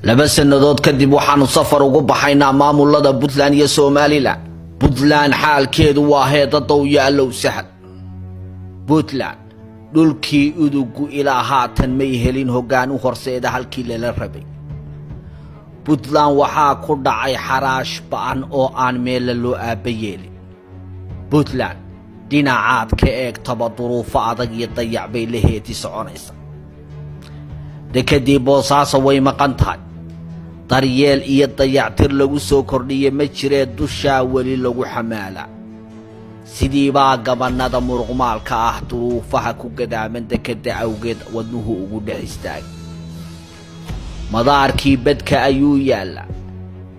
laba sanadood kadib waxaanu safar ugu baxaynaa maamulada Puntland iyo Somaliland. Puntland xaalkeedu waa heedada u yaalow sahal. Puntland dhulkii udugu ilaa haatan may helin hoggaan u horseeda halkii la rabay. Puntland waxaa ku dhacay xaraash ba'an oo aan meel loo aabayeelin. Puntland dhinacaad ka eegtaba duruufo adag iyo dayac bay laheeti soconaysa. dekadii Boosaaso way maqan tahay. daryeel iyo dayactir lagu soo kordhiyay ma jiree dusha wali lagu xamaala. sidii baa gabanada muruqmaalka ah duruufaha ku gadaaman dekada awgeed wadnuhu ugu dhex istaagay. madaarkii badka ayuu yaala.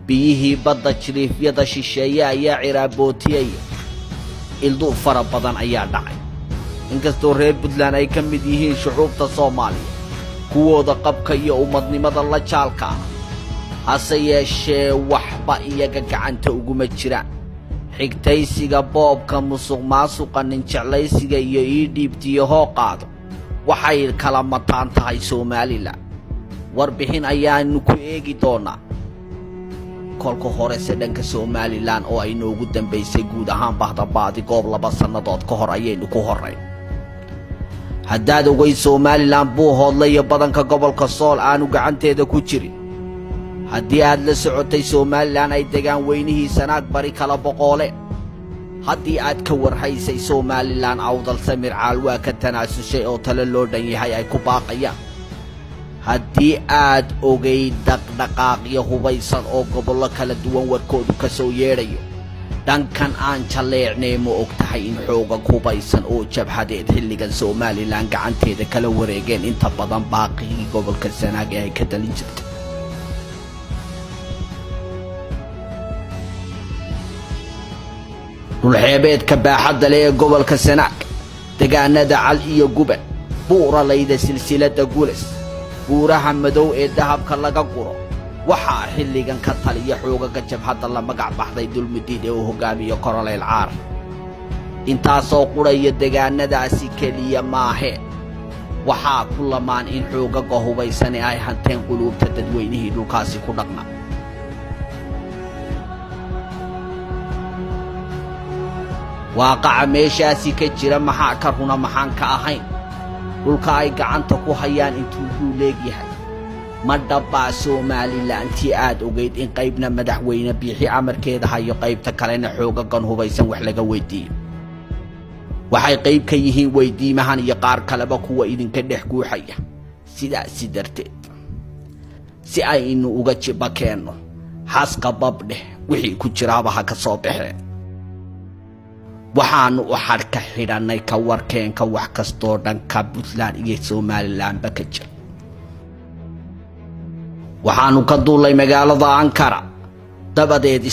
biyihii badda jiriifyada shisheeye ayaa ciraabootiyay. ildu fara badan ayaa dhacay. inkastoo reer Puntland ay ka mid yihiin shucuubta Soomaaliya kuwooda qabka iyo ummadnimada la jaalka hase yeeshee waxba iyaga gacanta uguma jiraan. xigtaysiga boobka musuqmaasuqa nin jeclaysiga iyo dhiibtiyo hooqaado waxay kala mataan tahay Somaliland. warbixin ayaanu ku eegi doonaa kolka hore dhanka Somaliland oo ay noogu dambeysay guud ahaan bahdabaadi goob 2 sanadood ka hor ayaynu ku horeyn. haddaad ogay Somaliland buu hoodlay badanka gobolka Sool aanu gacanteeda ku jirin. haddii aad la socotay Somaliland ay degaan weynihii Sanaag bari kala boqole. haddii aad ka warhaysay Somaliland awdal Samir Caalwaa ka tanaasushay oo tala loo dhan yahay ay ku baaqayaan. haddii aad ogay dhaqdhaqaaqyo hubaysan oo gobollo kala duwan warkoodu ka soo yeedhayo. dhankan aan jaleecnay ma ogtahay in xooga hubaysan oo jabhadeed xilligan Somaliland gacanteeda kala wareegeen inta badan baaqigii gobolka Sanaag ee ay ka talin jirtay. dhulxeebeedka baaxadda leh ee gobolka Sanaag deegaanada Cal iyo Guban buuralayda silsilada Guules buuraha madow ee dahabka laga guro waxaa xilligan ka taliya xoogaga jabhadda la magac baxday dulmidiid ee uu hogaamiyo Koroleyl Caar. intaasoo quraya deegaanadaasi keliya maahe waxaa ku lamaan in xoogaga hubaysan ay hanteen quluubta dadweynihii dhulkaasi ku dhaqma. waaqaca meeshaasi ka jira maxaa ka runa maxaan ka ahayn. dhulka ay gacanta ku hayaan intuu leegyahay ma dhabbaa Somaliland tii aad ogeyd in qaybna madaxweyne biixi amarkeeda hayo qaybta kalena xoogagan hubaysan wax laga weydiiyo. waxay qayb ka yihiin weydiimahan iyo qaar kaleba kuwa idinka dhex guuxaya. sidaasi darteed si aynu uga jiba keenno xaska babdheh wixii ku jiraaba ha ka soo baxeen. waxaanu u xadhka xidhanay ka warkeenka wax kastoo dhanka Puntland iyo Somaliland ba ka jira. waxaanu ka duulay magaalada Ankara dabadeed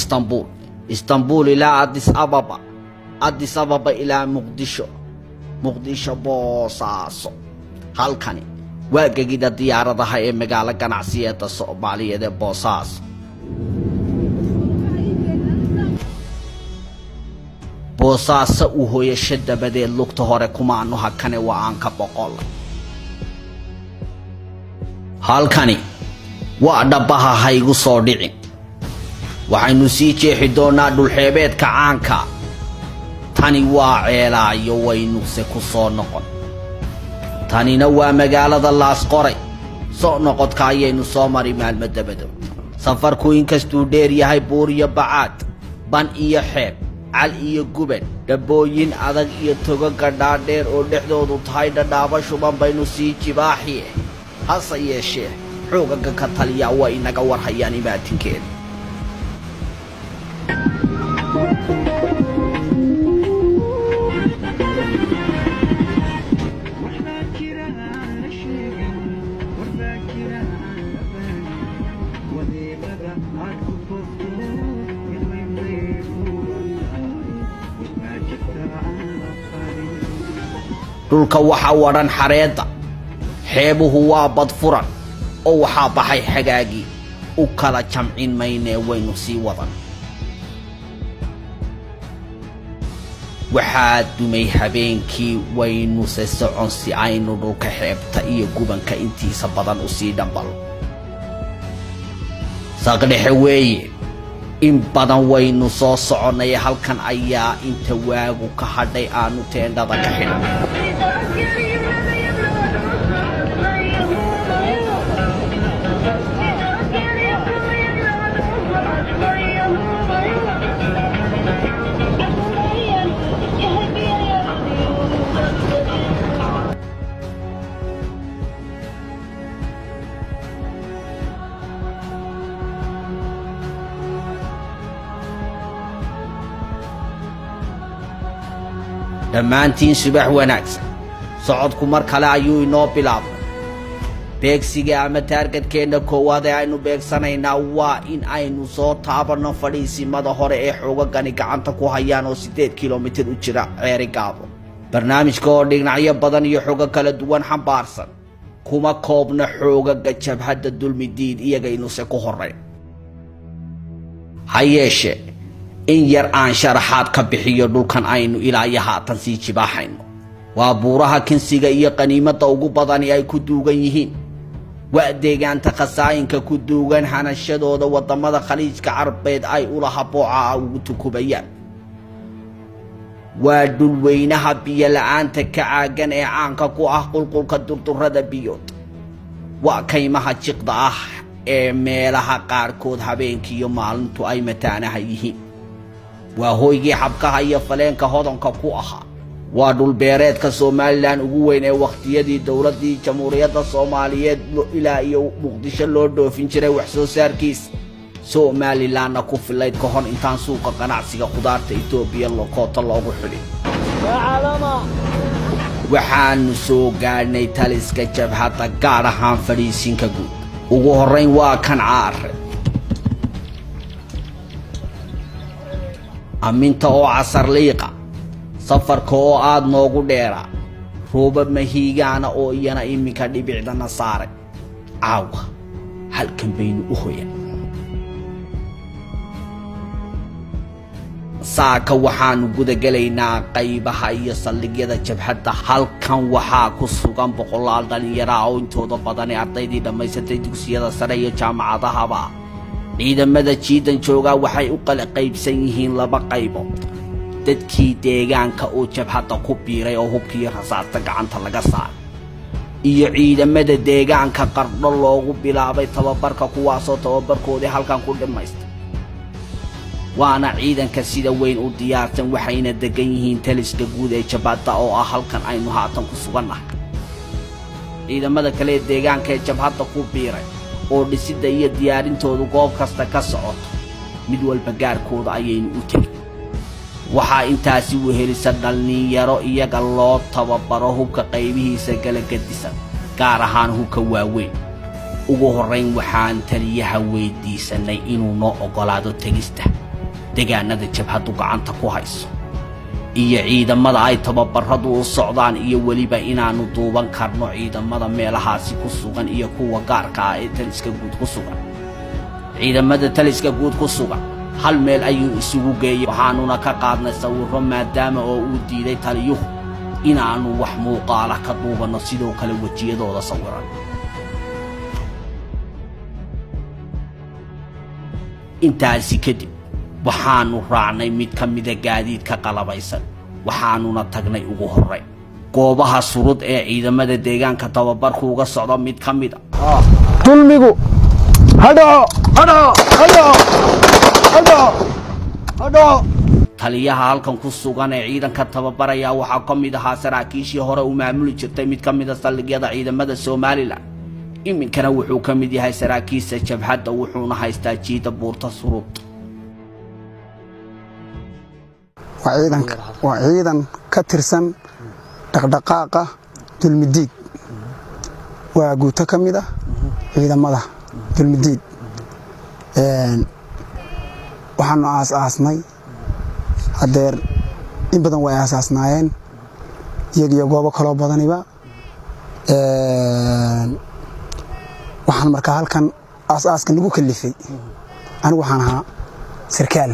Istanbul ilaa Addis Ababa ilaa Muqdisho Boosaaso. halkani waa gegida diyaaradaha ee magaalo ganacsiyeedda Soomaaliyeed ee Boosaaso. Boosaaso u hooyasho dabadeed lugta hore kumaanu hakane waa aan ka boqol. halkani waa dhabaha haygu soo dhicin. waxaynu sii jeexi doonaa dhulxeebeedka caanka. tani waa ceelaayo waynuse ku soo noqon. tanina waa magaalada Laasqoray. soo noqodka ayaynu soo mari maalmo dabadood. safarku inkastuu dheer yahay buur iyo bacaad ban iyo xeeb Cal iyo Guban dabooyin adag iyo togaga dhaadheer oo dhexdoodu tahay dhadhaaba shuban baynu sii jibaaxiye. hase yeeshee xoogaga ka taliya waa inaga warhayaan imaatinkeeda. dhulka waxa waran xareeda. xeebuhu waa bad furan oo waxaa baxay xagaagii u kala jamcin maynee waynu sii wadan. waxaa dumay habeenkii waynu se socon si aynu dhulka xeebta iyo gubanka intiisa badan u sii dhambal. saqdhexe weeye in badan waynu soo soconay halkan ayaa inta waagu ka hadhay aanu teendhada ka xidhnay dhammaantiin subax wanaagsan socodku mar kale ayuu inoo bilaabay beegsiga ama taargetkeenna koowaad ee aynu beegsanaynaa waa in aynu soo taabanno fadhiisimada hore ee xoogagani gacanta ku hayaan oo 8 kilomitir u jira Ceerigaabo barnaamijka oo dhinacyo badan iyo xooga kala duwan xambaarsan kuma koobna xoogaga jabhadda dulmidiid iyagaynu se ku horeyn hayeeshe in yar aan sharaxaad ka bixiyo dhulkan aynu ilaa iyo haatan sii jibaaxayno waa buuraha kinsiga iyo qaniimada ugu badani ay ku duugan yihiin waa deegaanta khasaayinka ku duugan hanashadooda wadamada khaliijka carbeed ay ula habooca ugu tukubayaan waa dhulweynaha biyo la'aanta ka caagan ee caanka ku ah qulqulka durdurada biyood waa kaymaha jiqda ah ee meelaha qaarkood habeenkii iyo maalintu ay mataanaha yihiin waa hooygii xabkaha iyo faleenka hodanka ku ahaa waa dhul beereedka Soomaaliland ugu weyn ee waqtiyadii dawladii Jamhuuriyadda Soomaaliyeed ilaa iyo Muqdisho loo dhoofin jiray wax soo saarkiis Somaliland ku filayd ka hor intaan suuqa ganacsiga khudaarta Itoobiya loqoto loogu xulin waxaanu soo gaarnay taliska jabhadda gaar ahaan fadhiisinka guud ugu horeyn waa kan caare aminta oo casar liiqa safarka oo aad noogu dheera roobab mahiigaana oo iyana iminka dhibicdana saaray caawa halkan baynu u hoyan saaka waxaanu gudagalaynaa qaybaha iyo saldhigyada jabhadda halkan waxaa ku sugan boqolaal dhalinyaro oo intooda badan ardaydii dhammaysatay dugsiyada sare iyo jaamacadahaba ciidamada jiidan jooga waxay u kala qaybsan yihiin laba qaybood dadkii deegaanka oo jabhadda ku biiray oo hubkii rasaasta gacanta laga saaray iyo ciidamada deegaanka qardho loogu bilaabay tababarka kuwaasoo tababarkoodii halkan ku dhimaystay waana ciidanka sida weyn u diyaarsan waxayna degan yihiin taliska guud ee jabhadda oo ah halkan aynu haatan ku sugannahay ciidamada kale ee deegaanka ee jabhadda ku biiray oo dhisida iyo diyaarintoodu goob kasta ka socoto mid walba gaarkooda ayaynu u tegay waxaa intaasi wehelisa dhalinyaro iyaga loo tababaro hubka qaybihiisa kala gadisan gaar ahaan hubka waaweyn ugu horeyn waxaan taliyaha weydiisanay inuu noo ogolaado tegista deegaanada jabhaddu gacanta ku hayso iyo ciidamada ay tababaradu u socdaan iyo waliba inaanu duuban karno ciidamada meelahaasi ku sugan iyo kuwa gaarka ah ee taliska guud ku sugan ciidamada taliska guud ku sugan hal meel ayuu isugu geeyay waxaanuna ka qaadnay sawirro maadaama oo uu diiday taliyuhu inaanu wax muuqaala ka duubano sidoo kale wajiyadooda sawiran intaasi kadib waxaanu raacnay mid ka mid ah gaadiidka qalabaysan waxaanuna tagnay ugu horeyn goobaha surud ee ciidamada deegaanka tababarku uga socdo mid ka mid ah dulmigu hadho taliyaha halkan ku sugan ee ciidanka tababaraya waxa ka mid ahaa saraakiishii hore u maamuli jirtay mid ka mid ah saldhigyada ciidamada Somaliland iminkana wuxuu ka mid yahay saraakiisha jabhadda wuxuuna haystaa jiida buurta surud waa ciidan ka tirsan dhaqdhaqaaqa dulmidiid waa guuto ka mid ah ciidamada dulmidiid waxaanu aasaasnay hadeer in badan way aasaasnaayeen iyagiyo goobo kaloo badaniba waxaan markaa halkan aasaaska nagu kalifay anigu waxaan ahaa sarkaal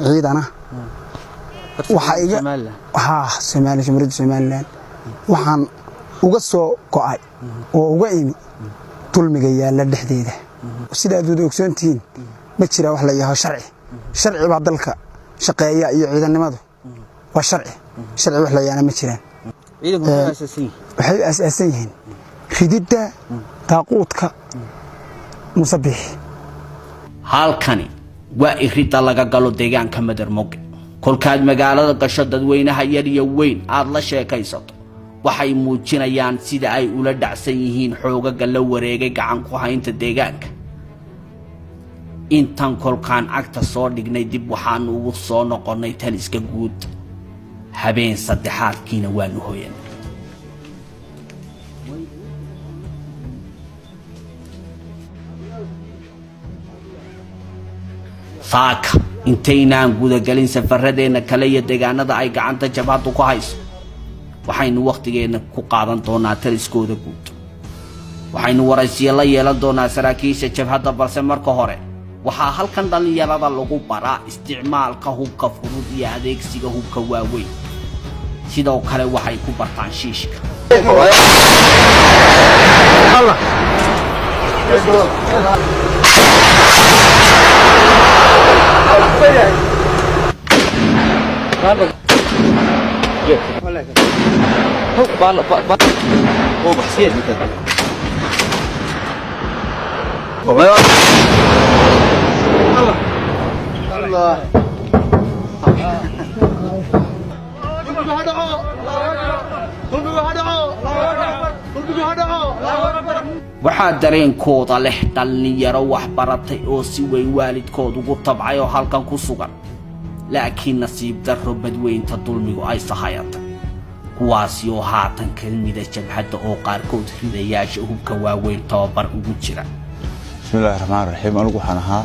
ciidana waxa iga Jamhuuriyadda Somaliland waxaan uga soo go'ay oo uga imi dulmiga yaala dhexdeeda sidaad wada ogsoontihiin ma jira wax la yahay sharci baa dalka shaqeeya iyo ciidanimadu waa sharci wax la yaana ma jiraan waxay asaasan yihiin rididda taaquudka musabix halkani waa irida laga galo deegaanka Madarmoge kolkaad magaalada gasho dadweynaha yar iyo weyn aad la sheekaysato waxay muujinayaan sida ay ula dhacsan yihiin xoogaga la wareegay gacan ku haynta deegaanka intan kolkaan agta soo dhignay dib waxaan ugu soo noqonay taliska guud habeen saddexaadkiina waanu hooyan saaka intaynaan gudagalin safaradeenna kale iyo deegaanada ay gacanta jabhadu ku hayso waxaynu waqtigeena ku qaadan doonaa taliskooda guud waxaynu waraysiyo la yeelan doonaa saraakiisha jabhada balse marka hore waxaa halkan dhalinyarada lagu baraa isticmaalka hubka fudud iyo adeegsiga hubka waaweyn sidoo kale waxay ku bartaan shiishka waxaa dareenkooda leh dhalinyaro wax baratay oo si weyn waalidkood ugu tabcay oo halkan ku sugan laakiin nasiib darro badweynta dulmigu ay sahayatay kuwaasi oo haatan kelmida jabhadda oo qaarkood ridayaasha hubka waaweyn tababar ugu jira bismillaahi raxmaani raxiim anigu waxaan ahaa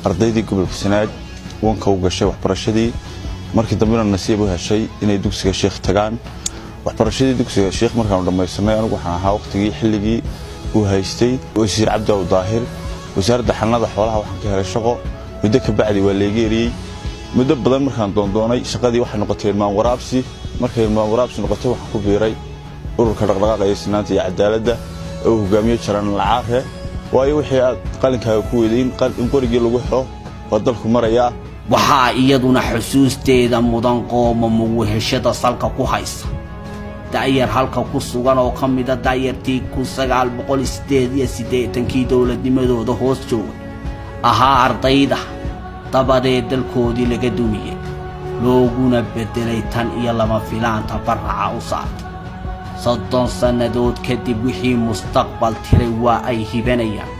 ardaydii gobolka Sanaag wanka u gashay waxbarashadii markii dambena nasiib u heshay inay dugsiga Sheekh tagaan waxbarashadii dugsiga Sheekh markaan dhamaysanay anigu waxaan ahaa waqtigii xilligii uu haystay wasiir Cabdi Daahir wasaaradda xanaanada xoolaha waxaan ka helay shaqo muddo ka bacdi waa leega eriyay muddo badan markaan doondoonay shaqadii waxay noqotay ilmaan waraabsi markay ilmaan waraabsi noqotay waxaan ku biiray ururka dhaqdhaqaaqa ee sinaanta iyo cadaaladda oo hogaamiye Jaran Lacaare waayo wixii aad qalinkaaga ku weydeen in qorigii lagu xiro waa dalku maraya waxaa iyaduna xusuusteeda mudan qooma muweheshada salka ku haysa daayar halka ku sugan oo kamida daayartii 1988kii dawladnimadooda hoos joogay ahaa ardayda dabadeed dalkoodii laga dumiyay looguna bedelay tan iyo lama filaanta barraca u saartay 30 sannadood kadib wixii mustaqbal tiray waa ay hibanayaan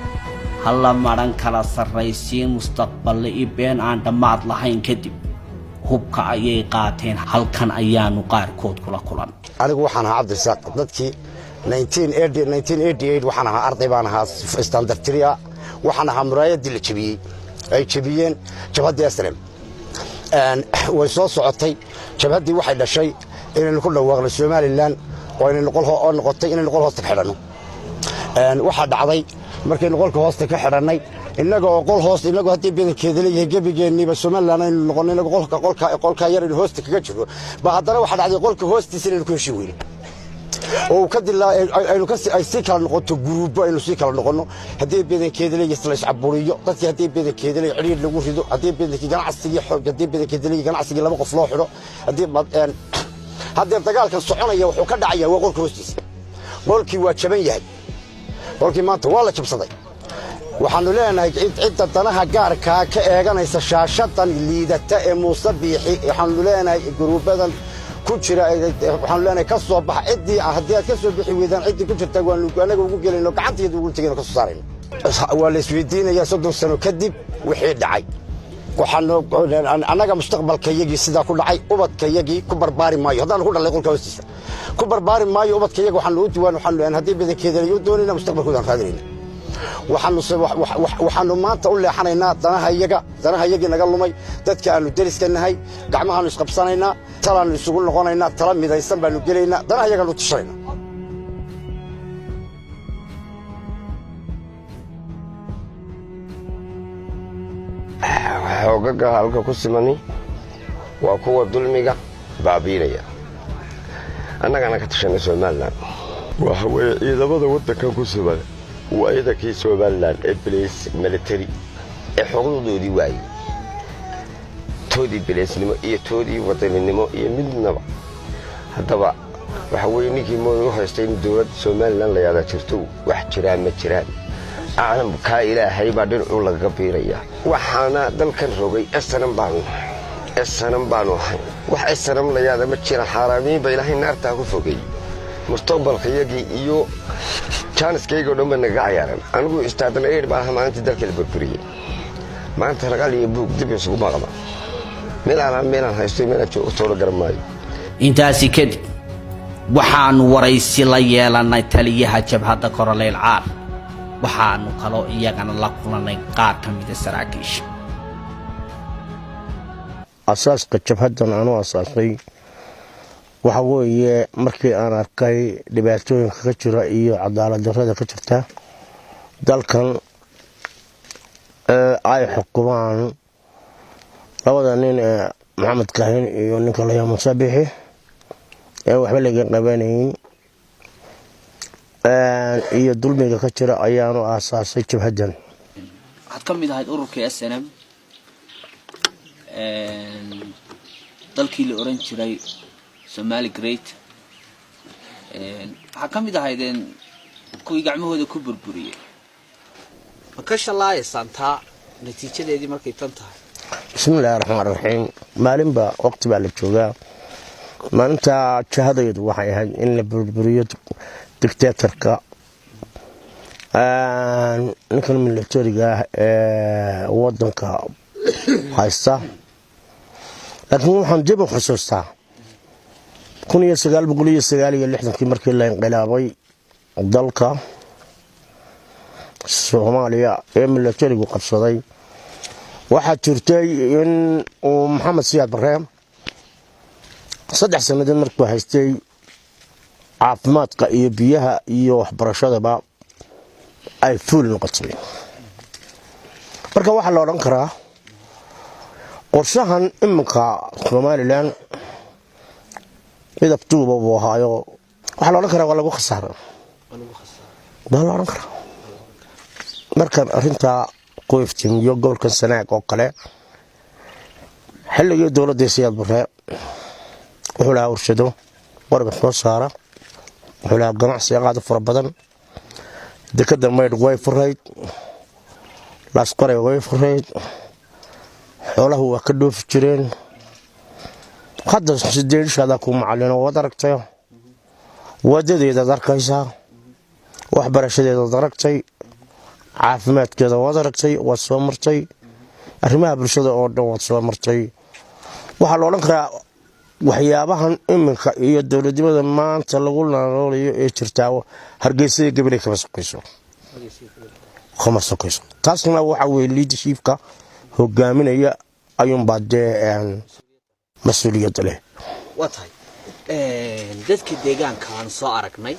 halla maran kala sarraysiin mustaqbal ibeen aan dhammaad lahayn kadib hubka ayay qaateen halkan ayaanu qaarkood kula kulan anigu waxaan ahaa Cabdirasaaq dadkii 1988 waxaan ahaa arday baan ahaa standard 3 waxaan ahaa muraayadii la jabiyay ay jabiyeen jabhadii Asram way soo socotay jabhadii waxay dhashay inay ku dhawaaqdo Soomaaliland oo inay noqotay inay noqon hoosta ka xidhano waxa dhacday markii noqolka hoosta ka xidhanay innaga oo qol hoos inagu hadii badankeeda leeyahay gabigeeniba Soomaaliland ay noqonay inagu qolka yar in hoosta kaga jiro ba haddana waxa dhacday qolka hoostiisa inay ku heshiin weyn oo ka dilaa aynu ka si kala noqoto guruubo aynu si kala noqono hadii badankeeda leeyahay isla iscaburiyo dadkii hadii badankeeda leeyahay xiriir lagu rido hadii badankeeda ganacsiga xoog hadii badankeeda leeyahay ganacsiga laba qof loo xiro hadii dagaalkan soconaya wuxuu ka dhacayaa waa qolka hoostiisa qolkii waa jaban yahay qolkii maanta waa la jabsaday waxaanu leenahay cidda danaha gaarka ka eeganaysa shaashadan liidata ee Muuse Biixi waxaanu leenahay guruubadan ku jira waxaanu leenahay ka soo bax cidii hadii aad ka soo bixi weydaan cidii ku jirta waanu anaga ugu gelayno gacanteedu ugu tagayno ka soo saarayno waa la isweydiinaya 30 sano kadib wixii dhacay waxaanu anaga mustaqbalkayagii sida ku dhacay ubadkayagii ku barbaari maayo hadaan ku dhalay qolka hoostiisa ku barbaari maayo ubadkayaga waxaanu u diiwaan waxaanu leenahay hadii badankeeda ay u doonayna mustaqbalkooda qaadanayna waxaanu maanta u leexanaynaa danahayagii naga lumay dadka aanu deriskanahay gacmahaanu isqabsanaynaa talaanu isugu noqonaynaa tala midaysan baanu gelaynaa danahayagaanu tushanaynaa xoogaga halka ku simani waa kuwa dulmiga baabiinaya annagana ka tashanay Soomaaliland waxa weeye ciidamada waddankan ku siman وإذا كي سوبرلاند إبليس ميليتري حقوقه واي تودي بليس نمو إيه تودي وطن نمو إيه من نبع هذا وحويني كي مو هستين دولة سوبرلاند لا يدا شرتو واحد شران متشران أعلم كائلة هاي بعدين أولا قبيرية وحنا دل كان روجي السنم بانو هاي وح السنم لا يدا متشران حرامي بيلاهي النار تاكو فوقي مستقبل خيجي إيو chance kayga dhan baan naga ciyaaran anigu istaadan eed baa maanta dalka la burburiyay maanta ragal iyo buug dib isugu maqla meelaan haysto meelaan joogo soo garmaayo intaasi kadib waxaanu waraysi la yeelanay taliyaha jabhadda Koroleyl Caar waxaanu kaloo iyagana la kulanay qaar ka mid ah saraakiisha asaaska jabhaddan aanu asaasay waxa weeye markii aan arkay dhibaatooyinka ka jira iyo cadaalad darrada ka jirta dalkan ay xukumaan labada nin Maxamed Kaahin iyo ninka la yiraahdo Musaabixi waxba laga qabanayn iyo dulmiga ka jira ayaanu asaasay jabhaddan waxaad ka mid ahayd ururka SNM dalkii la oran jiray Somali Great waxa kamid ahaydeen kuwii gacmahooda ku burburiyay ma ka shalaay santa natiijadeedii markay tan tahay bismillaahir rahmaanir rahiim maalinba waqti baa la joogaa maalinta jahadaydu waxay ahayd in la burburiyo dictatorka ninkan militariga wadanka haysta laakiin waxaan dib u xusuustaa 1969 markii la inqilaabay dalka Soomaaliya ee militarigu qabsaday waxa jirtay in Maxamed Siyaad Barre 3 sanadood markuu haystay caafimaadka iyo biyaha iyo waxbarashadaba ay fuul noqotay marka waxa la oran karaa qorshahan imika Somaliland إذا بتوبة وهايو وحلا لك ولا جو خسارة ولا رنكر مركب أنت قويفتين يقول كل سنة قلة حل يدور ديسيات برا وحلا ورشدو ورقة فصارة وحلا جمع سياقات فرا بدن دكتور ما يدقوا يفرهيد لاسقري ويفرهيد حوله هو كله في جرين قد سدير شادكم معلنا ودركتي وددي دركيسا وحبرشدي دركتي عافمات كذا ودركتي وسومرتي arrimaha bulshada oo dhan wad soo martay waxa loo oran karaa waxyaabahan iminka iyo dawladnimada maanta lagu noolayo ee jirta Hargeysa gabalay ka masqayso taasna waxa weey leadershipka hogaaminaya ayuun baadee مسؤولية له. وطهي. dadka deegaanka aan soo aragnay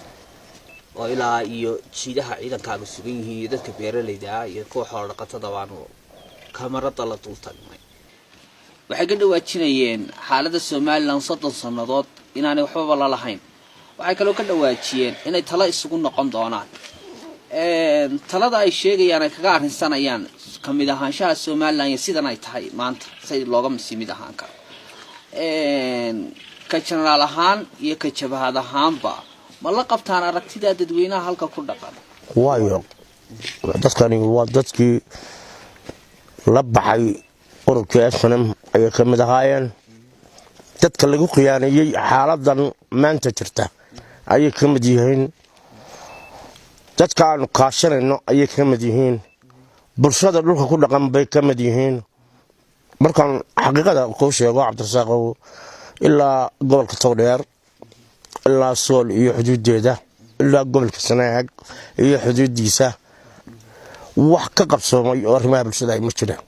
oo ilaa iyo jiidaha ciidankaaga sugan yihiin dadka beeraleyda iyo kooxo dhaqatada baan kamarada la dultagnay waxay ka dhawaajinayeen xaaladda Soomaaliland 30 sanadood inaanay waxba la lahayn waxay kaloo ka dhawaajiyeen inay talo isugu noqon doonaan talada ay sheegayaan ay kaga arrinsanayaan kamid ahaanshaha Soomaaliland sidan ay tahay maanta say looga mid ahaan karo ka general ahaan iyo ka jabhad ahaanba ma la qabtaan aragtida dadweynaha halka ku dhaqan waayo dadkani waa dadkii la baxay ururka SNM ay kamid ahaayeen dadka lagu qiyaanayay xaaladan maanta jirta ay kamid yihiin dadka aan kaashanayno ay kamid yihiin bulshada dhulka ku dhaqan bay kamid yihiin markaan xaqiiqada ku sheego Cabdirasaaq ilaa gobolka Towdheer ilaa Sool iyo xuduudeeda ilaa gobolka Sanaag iyo xuduudiisa wax ka qabsoomay oo arrimaha bulshada ay ma jiraan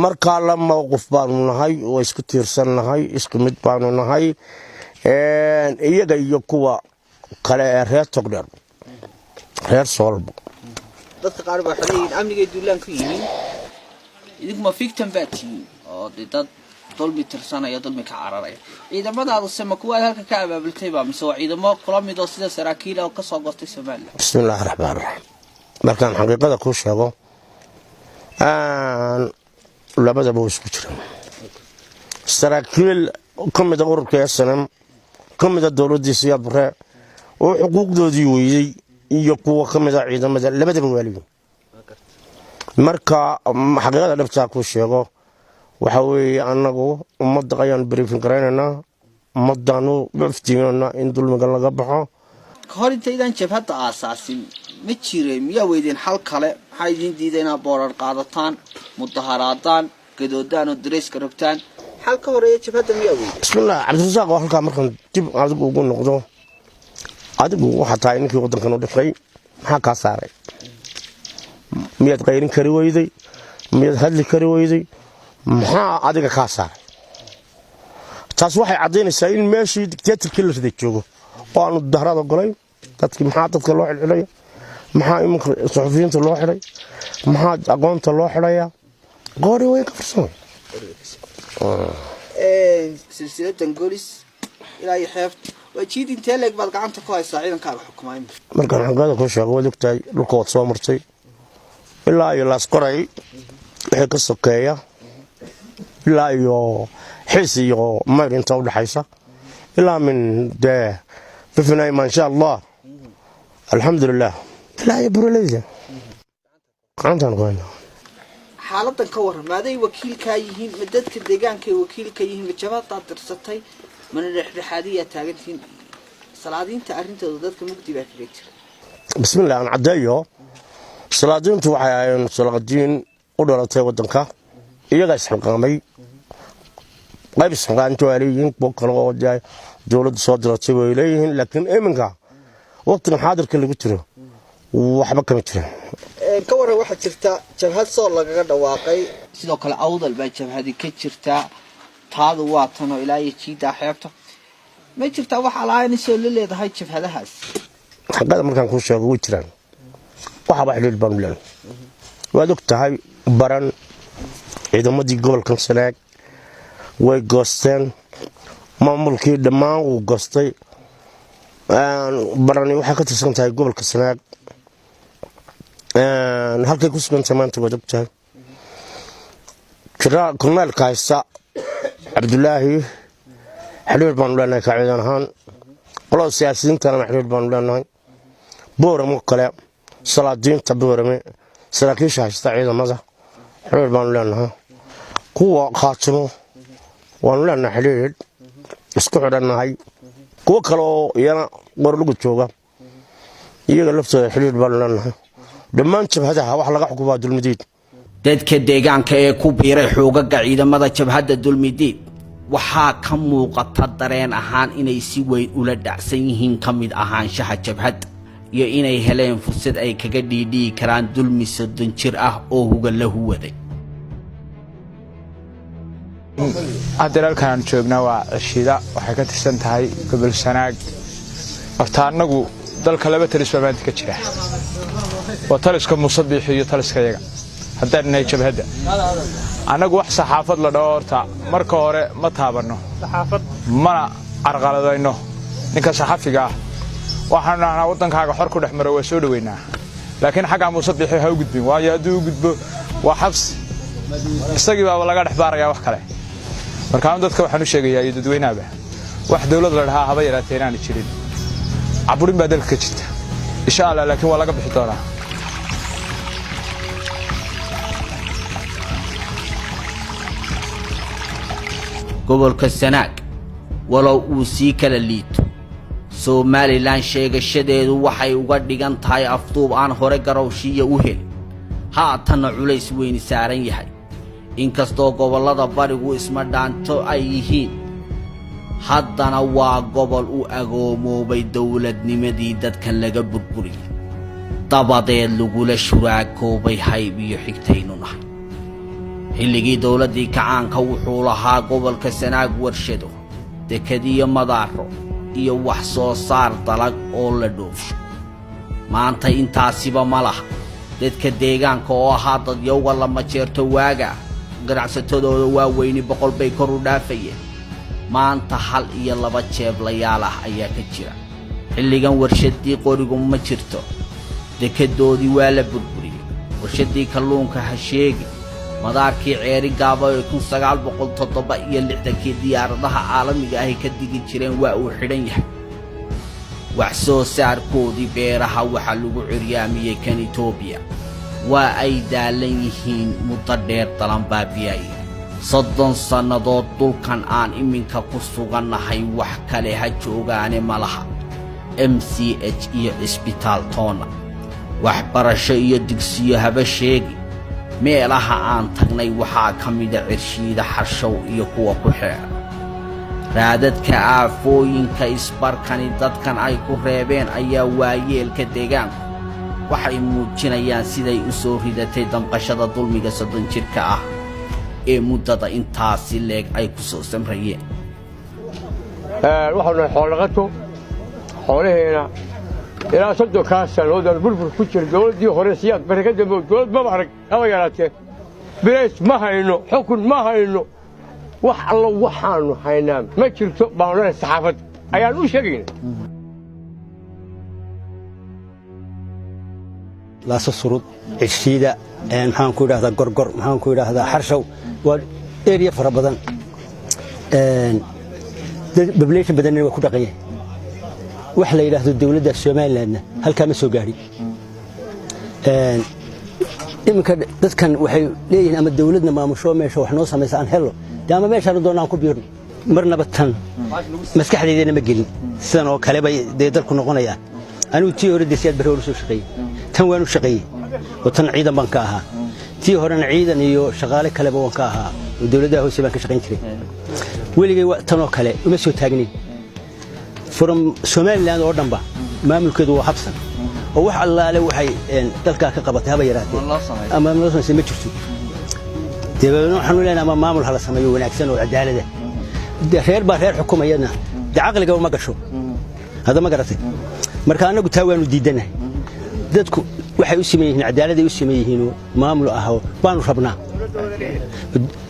marka la mowqif baanu nahay oo isku tiirsanahay isku mid baanu nahay iyaga iyo kuwa kale ee reer Towdheer reer Sool dadka qaar baa xiriir amniga duulaan ku yihiin idinku ma fiktan baatiin oo dad dulmi tirsanaya dulmi ka cararaya ciidamadaadu sama kuwa halka ka abaabultay baa mise ciidamo kula mid oo sida saraakiil oo ka soo goostay Soomaaliya bismillaahir rahmaanir rahiim markaan xaqiiqada ku sheego labada buu isku jira saraakiil kamida ururka SNM kamida dawladdiisa yabre oo xuquuqdoodii weeyay iyo kuwa kamida ciidamada labadaba waaliyo marka xaqiiqada dhabta ku sheego waxa weeye anagu ummadda ayaan briefing gareynaa ummaddaanu baftiinana in dulmiga laga baxo hor intaydan jabhadda aasaasin ma jireen miyaa weydeen hal kale maxay idin diideen boorar qaadataan mudaharaadaan gadoodaan oo dareeska rabtaan hal ka horeeya jabhadda miyaa weydeen bismillah cabdirasaaq halka markan dib adigu ugu noqdo adigu waxa tahay ninkii wadankan u dhifay maxaa ka saaray miyaad qayrin kari weyday miyaad hadli kari weyday maxaa adiga ka saaray taas waxay cadeynaysaa in meeshii dictatorkii la riday joogo oo aanu dahrada golay dadkii maxaa dadka loo xilxilay maxaa imanka suxufiyiinta loo xilay maxaa aqoonta loo xilaya qoori way ka farsan silsiladan golis ilaa xeeft wajiid intee leeg baad gacanta ku haysaa ciidankaaga xukumayn markaan xaqada ku sheego wadagtay dhulkood soo martay ilaa iyo laas qoray wixii ka sokeeya ilaa iyo xiis iyo mayr inta u dhaxaysa ilaa min dee bifnay ma sha Allah alxamdulillah ilaa iyo buraleyda qaantan qoyna xaaladan ka warramaaday wakiilka yihiin dadka deegaanka wakiilka yihiin jabhadda tirsatay mana dhexdhexaadiya taagantiin salaadiinta arintooda dadka mugdi baa kaga jira bismillah aan cadeeyo salaadiintu waxay ahaayeen salaadiin u dhalatay wadanka iyaga isxilqaamay qayb isxilqaanto alayeen boqol oo dawladda soo diratay way leeyihiin laakiin iminka waqtigan xaadirka lagu jiro waxba kama jiraan ka waran waxa jirta jabhad soo lagaga dhawaaqay sidoo kale awdal baa jabhadi ka jirta taadu waa tan oo ilaa jiida xeebta ma jirta waxa laaynayso leedahay jabhadahaas xaqada markaan ku sheego way jiraan waxa wax leel baan leeyahay waad og tahay baran ciidamadii gobolka Sanaag way goosteen maamulkii dhammaan uu goostay barani waxa ka tirsan tahay gobolka Sanaag halkay ku sugan tahay maanta waad og tahay kira kulmeel kaaysa Abdullaahi xiriir baan leenahay ka ciidan ahaan qolo siyaasiyiintana xiriir baan leenahay booramo kale salaadiinta boorame saraakiisha haysta ciidamada xiriir baan leenahay kuwa qaatimo waan leenahay xiriir isku xidhanahay kuwa kale oo iyana qorlugu jooga iyaga laftooda xiriir baan leenahay dhammaan jabhadaha wax laga xukumaa dulmidiid dadka deegaanka ee ku biiray xoogaga ciidamada jabhadda dulmidiid waxaa ka muuqata dareen ahaan inay si weyn ula dhacsan yihiin kamid ahaanshaha jabhadda iyo inay heleen fursad ay kaga dhiidhii karaan dulmi 30 jir ah oo huga la huwaday adeeralkan joogna waa Ashida waxay ka tirsan tahay gobol Sanaag horta anagu dalka laba talis baa maanta ka jira waa taliska Musabbix iyo taliska yaga haddana jabhadda anagu wax saxaafad la dhawarta marka hore ma taabano saxaafad ma arqaladayno ninka saxafiga waxaan nahnaa wadankaaga xor ku dhaxmaro waa soo dhaweynaa laakiin xaga Musabbix ha u gudbin waayo haduu gudbo waa xabs isagii baa laga dhaxbaaraya wax kale markaan dadka waxaan u sheegayaa dadweynaha wax dawlad la dhahaa haba yaraateen aan jirin caburin baa dalka jirta insha Allah laakiin waa laga bixi doonaa gobolka Sanaag walow uu sii kala liito Somaliland sheegashadeedu waxay uga dhigan tahay afduub aan hore garowshiya u hel haatan culays weyn saaran yahay inkastoo gobolada barigu isma dhaanto ay yihiin haddana waa gobol u agoomoobay dawladnimadii dadkan laga burburiyay dabadeed lagula shuraakoobay hayb iyo xigtaynu nahay xilligii dawladii kacaanka wuxuu lahaa gobolka Sanaag warshado dekadiyo madaaro iyo wax soo saar dalag oo la dhoofsho maanta intaasiba ma laha dadka deegaanka oo ahaa dad yowga lama jeerto waaga ganacsatadooda waaweyni 100 bay kor u dhaafayeen maanta 1 iyo 2 jeeblayaal ah ayaa ka jira xilligan warshadii qorigu ma jirto dekedoodii waa la burburiyay warshadii kalluunka ha sheegi madaarkii ceeri gaabo ee 1967 diyaaradaha caalamiga ah ka digi jireen waa uu xidhan yahay wax soo saarkoodii beeraha waxa lagu ciryaamiyay kan Itoobiya waa ay daalan yihiin muddo dheer dalan baabiyay 30 sannadood dhulkan aan iminka ku sugannahay wax kale ha joogaane malaha MCH iyo isbitaal toona wax barasho iyo digsiyo haba sheegi meelaha aan tagnay waxaa ka mid ah cirshiida xarshow iyo kuwa ku xeeran raadadka aafooyinka isbarkani dadkan ay ku reebeen ayaa waayeelka deegaanka waxay muujinayaan siday u soo ridatay damqashada dulmiga 30 jirka ah ee muddada intaasi leeg ay ku soo samrayeen waxaanu xoolaqato xoolaheena ilaa 30 sannadood burbur ku jira dawladii hore siyaad barakada dawlad ma arag haba yaraatee bilays ma hayno xukun ma hayno wax alla waxaanu haynaa ma jirto baanada saxaafad ayaan u sheegayna laasa surud cishiida maxaan ku yiraahdaa gorgor maxaan ku yiraahdaa xarshow waa area fara badan population badan waa ku dhaqayay wax la yiraahdo dawladda Soomaaliland halka ma soo gaari iminka dadkan waxay leeyihiin ama dawladna maamusho meesha wax noo sameeyay aan helo daama meesha doonaan ku biirno marnaba tan maskaxdeedana ma gelin sidan oo kale bay dalku noqonayaan anigu tii hore dasiyaad bari hore soo shaqeeyay tan waanu shaqeeyay oo tan ciidan baan ka ahaa tii horena ciidan iyo shaqaale kale baan ka ahaa oo dawladda hoose baan ka shaqeyn jiray weligay tan oo kale uma soo taagnin from Soomaaliland oo dhanba maamulkeedu waa habsan oo wax allaale waxay dalka ka qabatay haba yaraatee ama loo sameeyay ma jirto deebaano waxaan leenahay ama maamul hala sameeyo wanaagsan oo cadaalad ah reer baa reer xukumayana aqliga uma gasho hada ma garatay marka anagu taa waanu diidanahay dadku waxay u sameeyeen cadaalad ay u sameeyeen maamul ah baanu rabnaa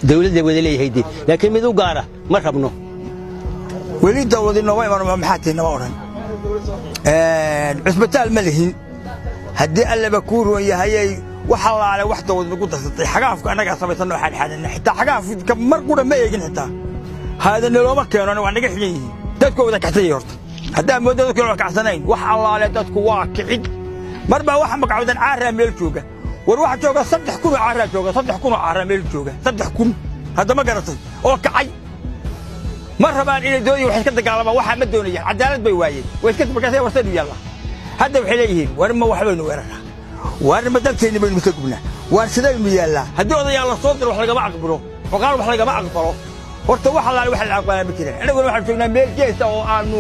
dawladda wada leeyahay laakiin mid u gaara ma rabno weli dawladina way marma maxaatina ma oran cusbitaal ma lihin hadii alla ba ku roon yahay waxa laale wax dawlad lagu dasatay xagaafka anaga sameeysan oo xadxadana xitaa xagaafka mar qura ma eegin xitaa hada looma keeno waa naga xiyeen dadku wada kaxtay horta hadaa moodada kale wax kaxsanayn wax allaale dadku waa kicid marba waxa magacoodan caara meel jooga war waxa jooga 3 kun caara jooga 3 kun caara meel jooga 3 kun hada ma garatay oo kacay ma rabaan inay dooyo wax ka dagaalama waxa ma doonayaan cadaalad bay waayeen way iska markaasay warsan yalla hadda waxay leeyihiin war ma wax baynu weerarnaa war ma dalkeena baynu ka gubnaa war sidaynu yaalla hadii odayaal la soo diro wax laga aqbalo xoqaal wax laga aqbalo horta waxa la wax la aqbalaa ma jiraan anagu waxaan joognaa meel geesta oo aanu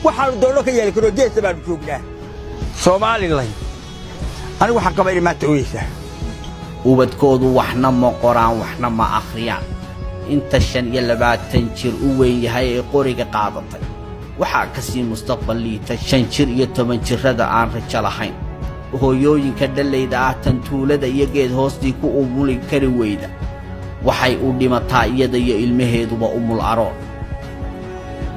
waxaan doono ka yeeli karo geesta baan joognaa Soomaaliland anigu waxaan qabay ma tooyisa ubadkoodu waxna ma qoraan waxna ma akhriyaan inta 25 jir u weyn yahay ee qoriga qaadatay waxa ka sii mustaqbal liita 5 jir iyo 10 jirada aan rajo lahayn hooyooyinka dhalayda ah tan tuulada iyo geed hoostii ku umuli kari weyda waxay u dhimataa iyada iyo ilmaheeduba umul aroon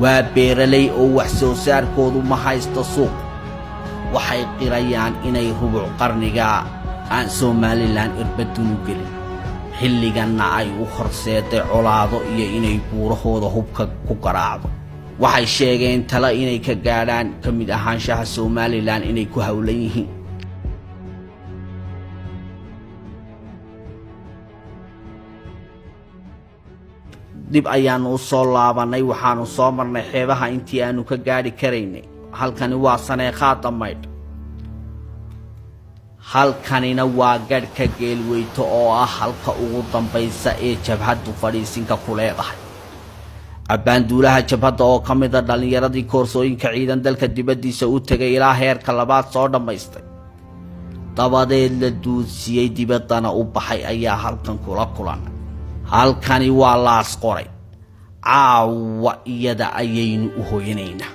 waa beeraley oo wax soo saarkoodu ma haysto suuq waxay qirayaan inay rubuc qarniga aan Soomaaliland irbadunu gelin xilliganna ay u horseeday colaado iyo inay buurahooda hubka ku garaacdo waxay sheegeen tala inay ka gaadhaan kamid ahaanshaha Soomaaliland inay ku hawlan yihiin dib ayaanu soo laabanay waxaanu soo marnay xeebaha intii aanu ka gaari karaynay halkani waa saneeqaada maydh halkanina waa gadhka geelweyto oo ah halka ugu dambaysa ee jabhadu fadhiisinka ku leedahay abaanduulaha jabhada oo kamid ah dhalinyaradii koorsooyinka ciidan dalka dibadiisa u tagay ilaa heerka labaad soo dhamaystay dabadeed la duudsiyay dibadana u baxay ayaa halkan kula kulanay halkani waa laas qoray caawa iyada ayaynu u hooyanaynaa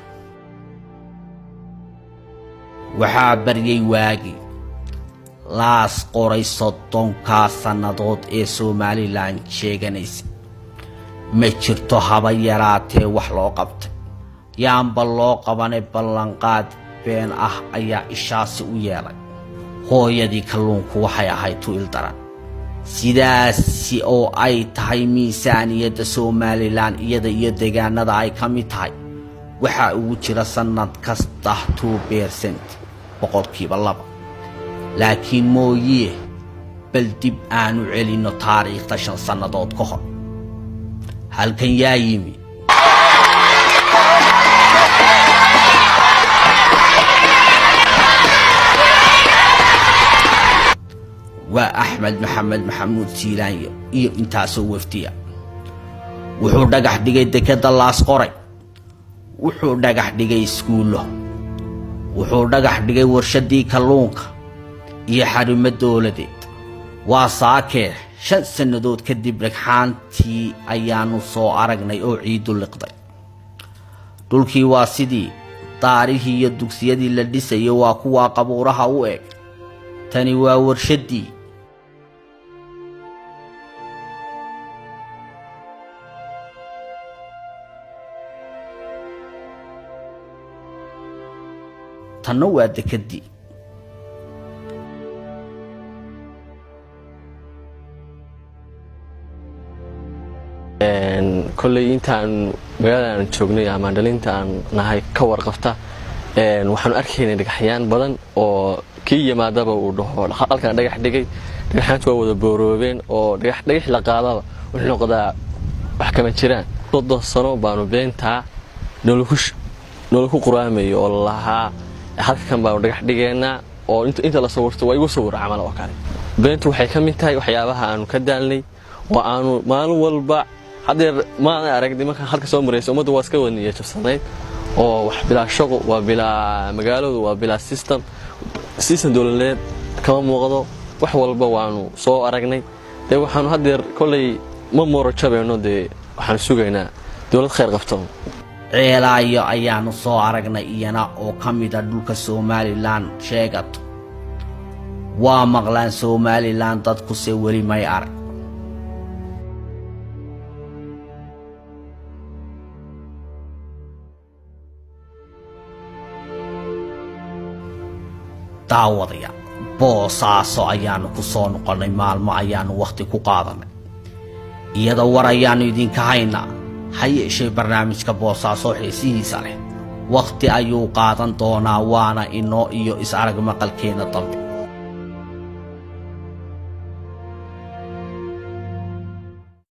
waxaa baryay waagi laas qoray 30 sannadood ee Somaliland sheeganaysa ma jirto haba yaraatee wax loo qabtay yaanba loo qabanay ballanqaad been ah ayaa ishaasi u yeelay hooyadii kalluunku waxay ahayd tuil daran sidaasi oo ay tahay miisaaniyadda Somaliland iyada iyo deegaanada ay ka mid tahay waxa ugu jira sanad kasta 2% boqolkiiba 2 laakiin mooyee bal dib aanu celino taariikhda 5 sannadood ka hor halkan yaa yimi وأحمد محمد محمود سيلاني إيه إنتاسو وفتيا وحو دقح دقي دكاد الله أسقري وحو دقح دقي سكوله وحو دقح دقي ورشدي كاللونك إيه حرم الدولة دي واساكي 5 سنdood kadib ragxaantii ayaanu soo aragnay oo ciidu liqday dhulkii waa sidii taariikhi iyo dugsiyadii la dhisay waa kuwa qabuuraha u eeg tani waa warshadii tanna waa dekadii كلي أنت عن مجال شغلي عم عندلين عن نهاية كور قفطة وحنا أركين إنك أحيان بدن أو كي ما دبا وده حال كان دقيق دقيق دقيق توا وده بروبين أو دقيق لقاضة ونحن قدا محكمة شيران ضد الصنو بانو بين تا نلوكو قرامي والله حال كان بانو دقيقنا أو أنت لا صورت ويجو صور عمل وكالي بنتو حكم أنت وحيابها أنو كدالني وأنو ما والبع هذا ما أنا أركض ما كان حركة سومري سومد واسكة ونية شفصناي أو بلا شغل وبلا مجال وبلا سيستم دولار كمان موضوع وحول بوانو صو أركني ده وحنو هذا كله ما مر شبه إنه ده وحن سوقينا دولة خير قفتهم عيلايا أيانو صو أركنا إيانا أو كميدا دولك Somaliland شيءات ومغلان Somaliland تدخل ولي ما يعرف daawadaya boosaaso ayaanu ku soo noqonay maalmo ayaanu waqti ku qaadanay iyada war ayaanu idinka haynaa hayeeshee barnaamijka boosaaso xiisihiisa leh waqti ayuu qaadan doonaa waana inoo iyo is arag maqalkeena dambe